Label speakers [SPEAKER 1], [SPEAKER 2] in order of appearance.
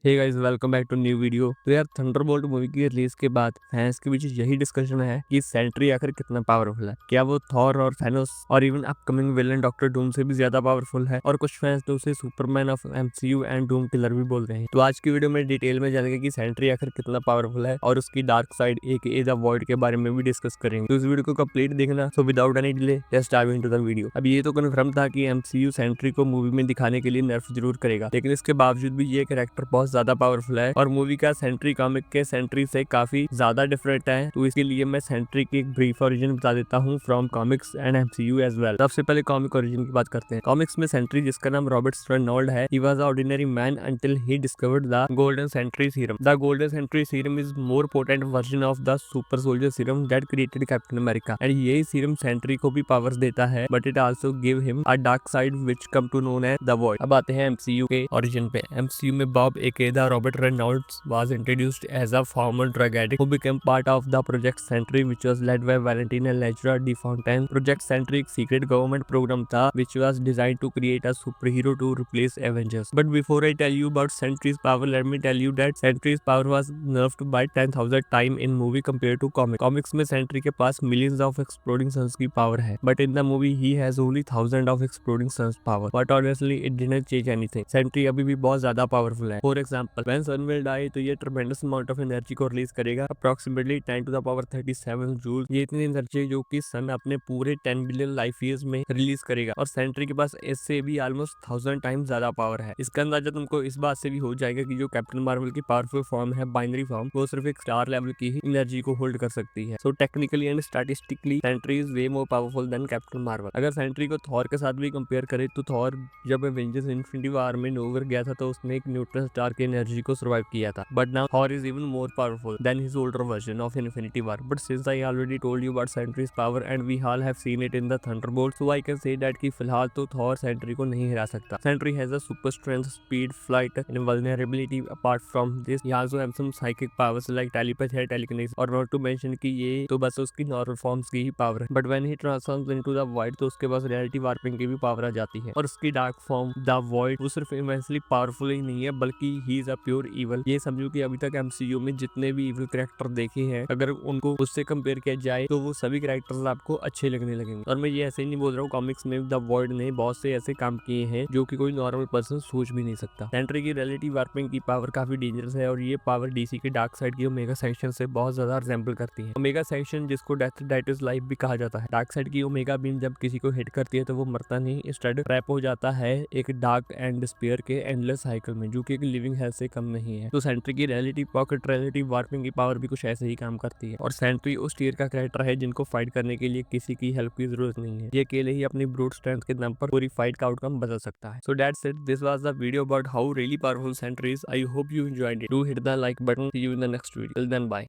[SPEAKER 1] Hey guys, welcome back to new video. तो यार, Thunderbolt movie की रिलीज के बाद फैंस के बीच यही डिस्कशन है कि सेंट्री आखिर कितना पावरफुल है। क्या वो थॉर और थैनोस और even upcoming villain doctor Doom से भी ज्यादा पावरफुल है? और कुछ फैंस तो उसे Superman of MCU and Doom killer भी बोल रहे हैं। तो आज की वीडियो में डिटेल में जानेंगे कि सेंट्री आखिर कितना पावरफुल है और उसकी dark side aka the void के बारे में भी डिस्कस करेंगे। तो इस वीडियो को कंप्लीट देखना। So without any delay let's dive into the video. अब ये तो कन्फर्म था कि एमसीयू सेंट्री को मूवी में दिखाने के लिए नर्फ जरूर करेगा, लेकिन इसके बावजूद भी ये कैरेक्टर बहुत ज्यादा पावरफुल है और मूवी का सेंट्री कॉमिक के सेंट्री से काफी ज्यादा डिफरेंट है। तो इसके लिए मैं सेंट्री की एक ब्रीफ ओरिजिन बता देता हूँ from comics and MCU as well. सबसे पहले कॉमिक ओरिजिन की बात करते हैं। कॉमिक्स में सेंट्री, जिसका नाम रॉबर्ट रेनॉल्ड है, he was ordinary man until he discovered the golden Sentry serum. The golden Sentry serum is more potent version of the super soldier serum that created Captain America. And यही serum Sentry को भी powers देता है, but it also give him a dark side which come to known as the void. अब आते हैं MCU के origin पे। एमसीयू में Bob aka the Robert Reynolds was introduced as a former drug addict who became part of the Project Sentry, which was led by Valentina Lejra de Fontaine. Project Sentry एक secret government program था which was designed to create a superhero to replace Avengers. But before I tell you about Sentry's power, let me tell you that Sentry's power was nerfed by 10,000 times in movie compared to comics. Comics में Sentry के पास millions of exploding suns की power है, but in the movie he has only thousands of exploding suns power. But honestly it didn't change anything. Sentry अभी भी बहुत ज्यादा powerful है। For example, when sun will die तो ये tremendous amount of energy को release करेगा, approximately 10 to the power 37 joule. ये इतनी एनर्जी जो कि सन अपने पूरे 10 बिलियन लाइफ ईयर्स में रिलीज करेगा। और सेंट्री के पास इससे भी ऑलमोस्ट 1000 टाइम्स ज्यादा पावर है। इसका अंदाजा तुमको इस बात से भी हो जाएगा कि जो कैप्टन मार्वल की पावरफुल फॉर्म है, बाइनरी फॉर्म, वो सिर्फ एक स्टार लेवल की ही एनर्जी को होल्ड कर सकती है। So technically and statistically Sentry is way more powerful than Captain Marvel. अगर सेंट्री को थॉर के साथ भी कंपेयर करें तो थॉर जब एवेंजर्स इन्फिनिटी वॉर में नोवर गया था तो उसने एक न्यूट्रन स्टार की एनर्जी को सर्वाइव किया था। But now Thor is even more powerful than his older version of Infinity War. But since I already told you about Sentry's power and we all have seen it in the Thunderbolt, so I can say that कि फिलहाल तो Thor Sentry को नहीं हिरा सकता। Sentry has a super strength, speed, flight, and invulnerability. Apart from this, he also have some psychic powers like telepathy and telekinesis. और not to mention कि ये तो बस उसकी नॉर्मल फॉर्म्स की ही पावर है। But when he transforms into the Void, तो उसके पास रियलिटी वार्पिंग की भी पावर आ जाती है। और उसकी डार्क फॉर्म द वॉइड वो सिर्फ इमेंसली पावरफुल ही नहीं है, बल्कि he is a pure evil. ये समझो कि अभी तक एमसीयू में जितने भी इविल कैरेक्टर देखे हैं, अगर उनको उससे कंपेयर किया जाए तो वो सभी कैरेक्टर्स आपको अच्छे लगने लगेंगे। और मैं ये ऐसे ही नहीं बोल रहा हूँ, कॉमिक्स में द वॉइड ने बहुत से ऐसे काम किए हैं जो कि कोई नॉर्मल पर्सन सोच भी नहीं सकता। सेंट्री की रियलिटी वार्पिंग की पावर काफी डेंजरस है और ये पावर डीसी के डार्क साइड की ओमेगा सेक्शन से बहुत ज्यादा रिजेंबल करती है। ओमेगा सेक्शन, जिसको डेथ दैट इज लाइफ भी कहा जाता है, डार्क साइड की ओमेगा बीम जब किसी को हिट करती है तो वो मरता नहीं, इंस्टेड ट्रैप हो जाता है एक डार्क एंड डिस्पेयर के एंडलेस साइकिल में, जो कि एक लिविंग हेल्थ से कम नहीं है। तो सेंट्री की रियलिटी पॉकेट रियलिटी वार्पिंग की पावर भी कुछ ऐसे ही काम करती है। और सेंट्री उस टीयर का कैरेक्टर है जिनको फाइट करने के लिए किसी की हेल्प की जरूरत नहीं है। ये अकेले ही अपनी ब्रूट स्ट्रेंथ के दम पर पूरी फाइट का आउटकम बदल सकता है। So that's it, this was the video about how really powerful Sentry is. I hope you enjoyed it. Do hit the like button. See you in the next video. Till then bye.